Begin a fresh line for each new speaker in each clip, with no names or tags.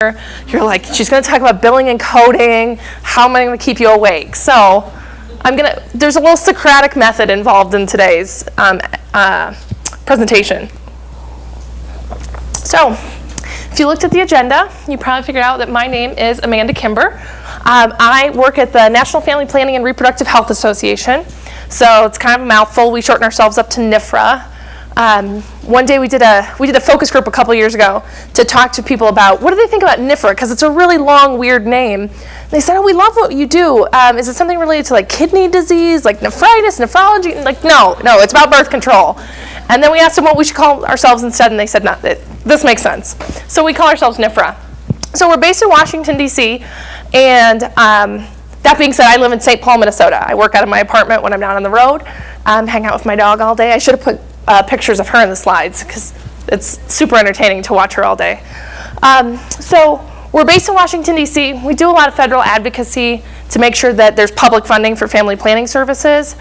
You're like, she's going to talk about billing and coding. How am I going to keep you awake? So there's a little Socratic method involved in today's presentation. So if you looked at the agenda, you probably figured out that my name is Amanda Kimber. I work at the National Family Planning and Reproductive Health Association. So it's kind of a mouthful. We shorten ourselves up to NIFRA. One day we did a focus group a couple years ago to talk to people about what do they think about NIFRA, because it's a really long, weird name. They said, oh, we love what you do. Is it something related to like kidney disease, like nephritis, nephrology? Like, no, it's about birth control. And then we asked them what we should call ourselves instead, and they said, no, this makes sense. So we call ourselves NIFRA. So we're based in Washington, D.C., and that being said, I live in St. Paul, Minnesota. I work out of my apartment when I'm not on the road, hang out with my dog all day. I should have put pictures of her in the slides because it's super entertaining to watch her all day. So we're based in Washington, D.C. We do a lot of federal advocacy to make sure that there's public funding for family planning services,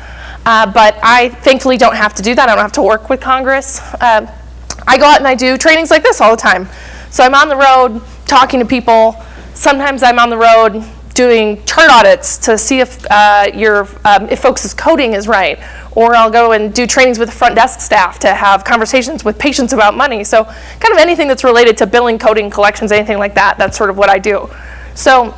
but I thankfully don't have to do that. I don't have to work with Congress. I go out and I do trainings like this all the time. So I'm on the road talking to people. Sometimes I'm on the road doing chart audits to see if folks' coding is right. Or I'll go and do trainings with the front desk staff to have conversations with patients about money. So kind of anything that's related to billing, coding, collections, anything like that, that's sort of what I do. So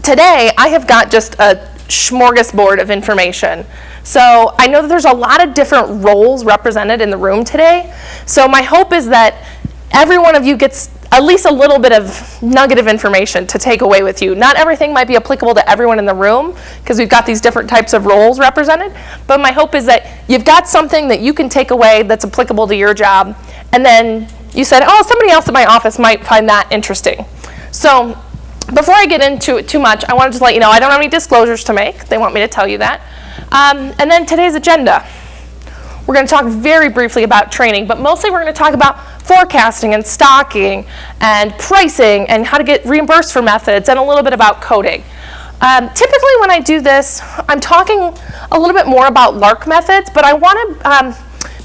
today I have got just a smorgasbord of information. So I know that there's a lot of different roles represented in the room today. So my hope is that every one of you gets at least a little bit of nugget of information to take away with you. Not everything might be applicable to everyone in the room because we've got these different types of roles represented, but my hope is that you've got something that you can take away that's applicable to your job, and then you said, oh, somebody else at my office might find that interesting. So before I get into it too much, I want to just let you know I don't have any disclosures to make. They want me to tell you that. And then today's agenda. We're going to talk very briefly about training, but mostly we're going to talk about forecasting and stocking and pricing and how to get reimbursed for methods and a little bit about coding. Typically when I do this, I'm talking a little bit more about LARC methods, but I want to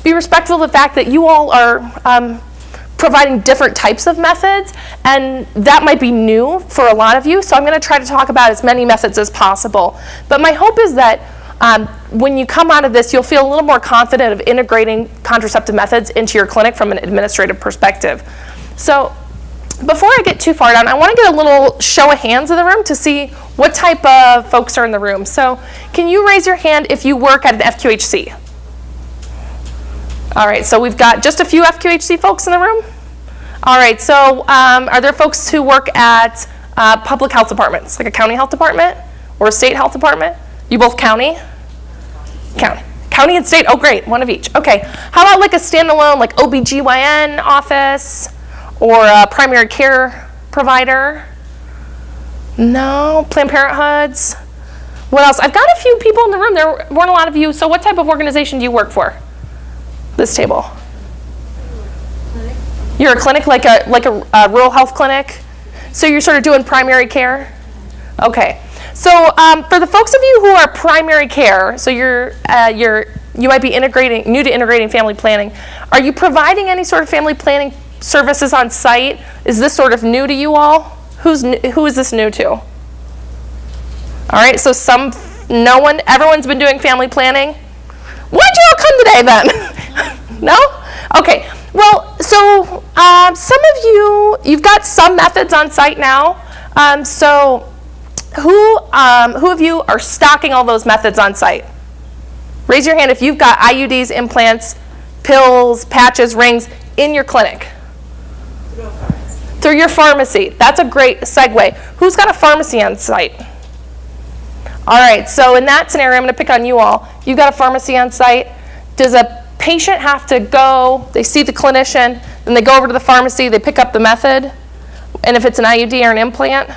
be respectful of the fact that you all are providing different types of methods, and that might be new for a lot of you, so I'm going to try to talk about as many methods as possible. But my hope is that when you come out of this, you'll feel a little more confident of integrating contraceptive methods into your clinic from an administrative perspective. So before I get too far down, I want to get a little show of hands in the room to see what type of folks are in the room. So can you raise your hand if you work at an FQHC? All right, so we've got just a few FQHC folks in the room. All right, so are there folks who work at public health departments, like a county health department or a state health department? You both county? County and state? Oh, great, one of each. Okay, how about like a standalone, like OBGYN office or a primary care provider? No, Planned Parenthoods? What else? I've got a few people in the room. There weren't a lot of you. So what type of organization do you work for? This table.
Clinic.
You're a clinic, like a rural health clinic? So you're sort of doing primary care? Okay. So for the folks of you who are primary care, so you might be new to integrating family planning, are you providing any sort of family planning services on site? Is this sort of new to you all? Who is this new to? All right, so everyone's been doing family planning? Why'd you all come today then? No? Okay, well, so some of you've got some methods on site now, so who of you are stocking all those methods on site? Raise your hand if you've got IUDs, implants, pills, patches, rings in your clinic. Through your pharmacy. That's a great segue. Who's got a pharmacy on site? All right, so in that scenario, I'm going to pick on you all. You've got a pharmacy on site. Does a patient have to go, they see the clinician, then they go over to the pharmacy, they pick up the method, and if it's an IUD or an implant?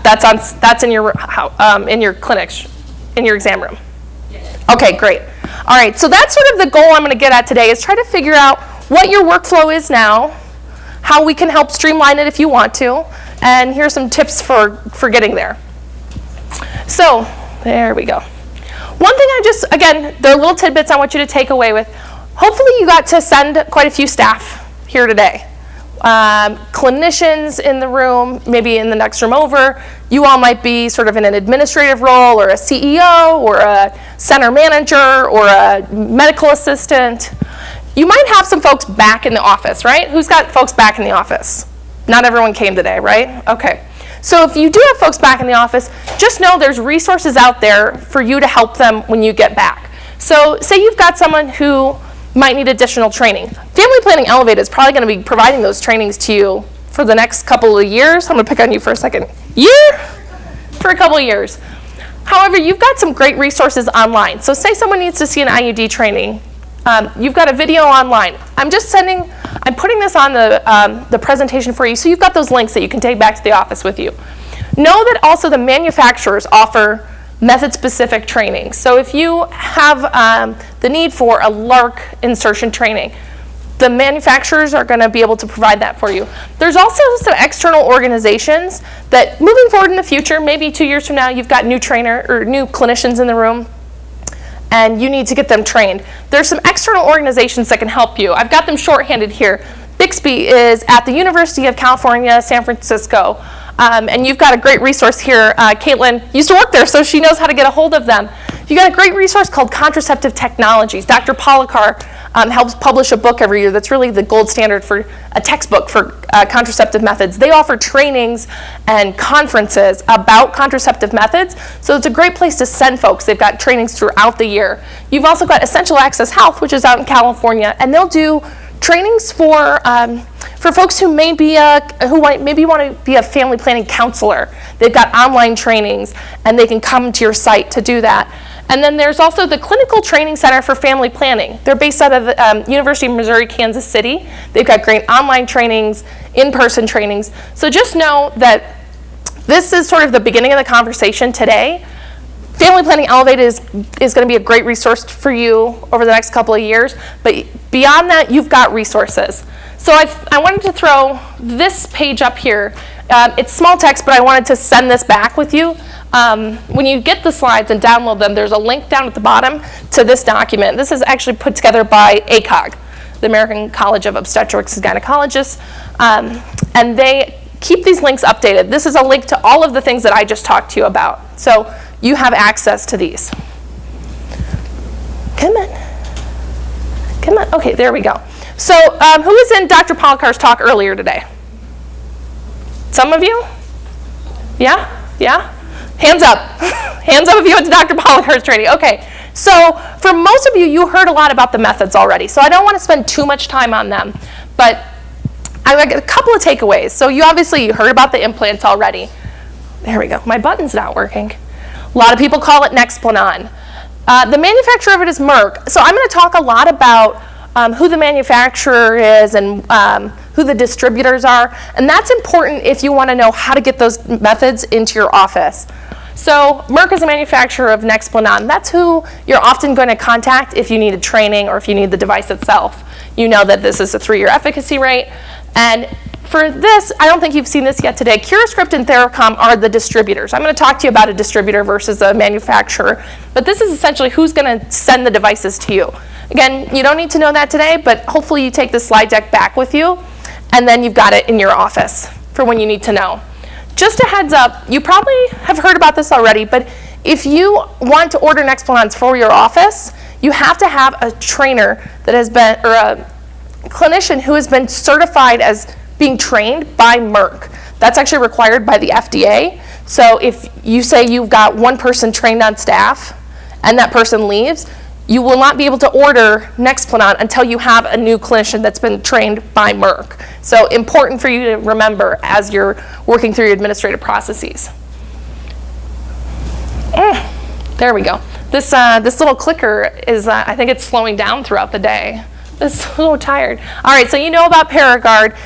That's in your clinic, in your exam room. Yes. Okay, great. All right, so that's sort of the goal I'm going to get at today, is try to figure out what your workflow is now, how we can help streamline it if you want to, and here's some tips for getting there. So there we go. One thing again, there are little tidbits I want you to take away with. Hopefully you got to send quite a few staff here today. clinicians in the room, maybe in the next room over. You all might be sort of in an administrative role, or a CEO, or a center manager, or a medical assistant. You might have some folks back in the office, right? Who's got folks back in the office? Not everyone came today, right? Okay. So if you do have folks back in the office, just know there's resources out there for you to help them when you get back. So say you've got someone who might need additional training. Family Planning Elevate is probably going to be providing those trainings to you for the next couple of years. I'm going to pick on you for a second. For a couple of years. However, you've got some great resources online. So say someone needs to see an IUD training. You've got a video online. I'm putting this on the presentation for you, so you've got those links that you can take back to the office with you. Know that also the manufacturers offer method-specific training. So if you have the need for a LARC insertion training, the manufacturers are going to be able to provide that for you. There's also some external organizations that moving forward in the future, maybe 2 years from now, you've got new clinicians in the room, and you need to get them trained. There's some external organizations that can help you. I've got them shorthanded here. Bixby is at the University of California, San Francisco. And you've got a great resource here. Caitlin used to work there, so she knows how to get a hold of them. You've got a great resource called Contraceptive Technologies. Dr. Polakar helps publish a book every year that's really the gold standard for a textbook for contraceptive methods. They offer trainings and conferences about contraceptive methods, so it's a great place to send folks. They've got trainings throughout the year. You've also got Essential Access Health, which is out in California, and they'll do trainings for folks who maybe want to be a family planning counselor. They've got online trainings, and they can come to your site to do that. And then there's also the Clinical Training Center for Family Planning. They're based out of the University of Missouri, Kansas City. They've got great online trainings, in-person trainings. So just know that this is sort of the beginning of the conversation today. Family Planning Elevate is going to be a great resource for you over the next couple of years, but beyond that, you've got resources. So I wanted to throw this page up here. It's small text, but I wanted to send this back with you. When you get the slides and download them, there's a link down at the bottom to this document. This is actually put together by ACOG, the American College of Obstetrics and Gynecologists, and they keep these links updated. This is a link to all of the things that I just talked to you about. So you have access to these. Come on. Okay, there we go. So who was in Dr. Polkar's talk earlier today? Some of you? Yeah? Hands up. Hands up if you went to Dr. Polkar's training. Okay, so for most of you, you heard a lot about the methods already, so I don't want to spend too much time on them, but I got a couple of takeaways. So you heard about the implants already. There we go. My button's not working. A lot of people call it Nexplanon. The manufacturer of it is Merck. So I'm going to talk a lot about who the manufacturer is and who the distributors are. And that's important if you want to know how to get those methods into your office. So Merck is a manufacturer of Nexplanon. That's who you're often going to contact if you need a training or if you need the device itself. You know that this is a 3-year efficacy rate. And for this, I don't think you've seen this yet today. CuraScript and Theracom are the distributors. I'm going to talk to you about a distributor versus a manufacturer, but this is essentially who's going to send the devices to you. Again, you don't need to know that today, but hopefully you take the slide deck back with you, and then you've got it in your office for when you need to know. Just a heads up, you probably have heard about this already, but if you want to order Nexplanons for your office, you have to have a trainer that has been, or a clinician who has been certified as being trained by Merck. That's actually required by the FDA. So if you say you've got one person trained on staff and that person leaves, you will not be able to order Nexplanon until you have a new clinician that's been trained by Merck. So important for you to remember as you're working through your administrative processes. There we go. This little clicker is, I think it's slowing down throughout the day. It's a little tired. All right, so you know about Paragard.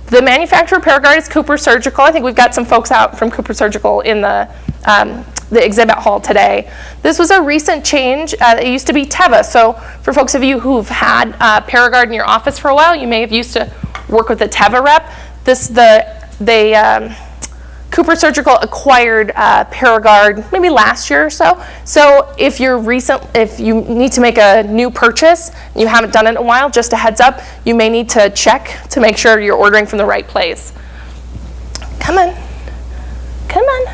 The manufacturer of Paragard is Cooper Surgical. I think we've got some folks out from Cooper Surgical in the exhibit hall today. This was a recent change. It used to be Teva. So for folks of you who've had Paragard in your office for a while, you may have used to work with the Teva rep. Cooper Cooper Surgical acquired Paragard maybe last year or so. So if you need to make a new purchase, and you haven't done it in a while, just a heads up, you may need to check to make sure you're ordering from the right place. Come on. Come on.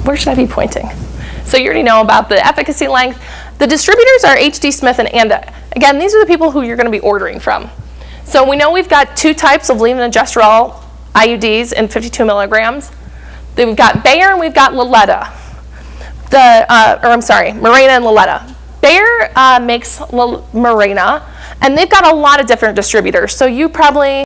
Where should I be pointing? So you already know about the efficacy length. The distributors are HD Smith and Anda. Again, these are the people who you're going to be ordering from. So we know we've got 2 types of levonorgestrel IUDs in 52 milligrams. Then we've got Bayer and we've got Liletta. Mirena and Liletta. Bayer makes Mirena, and they've got a lot of different distributors. So you probably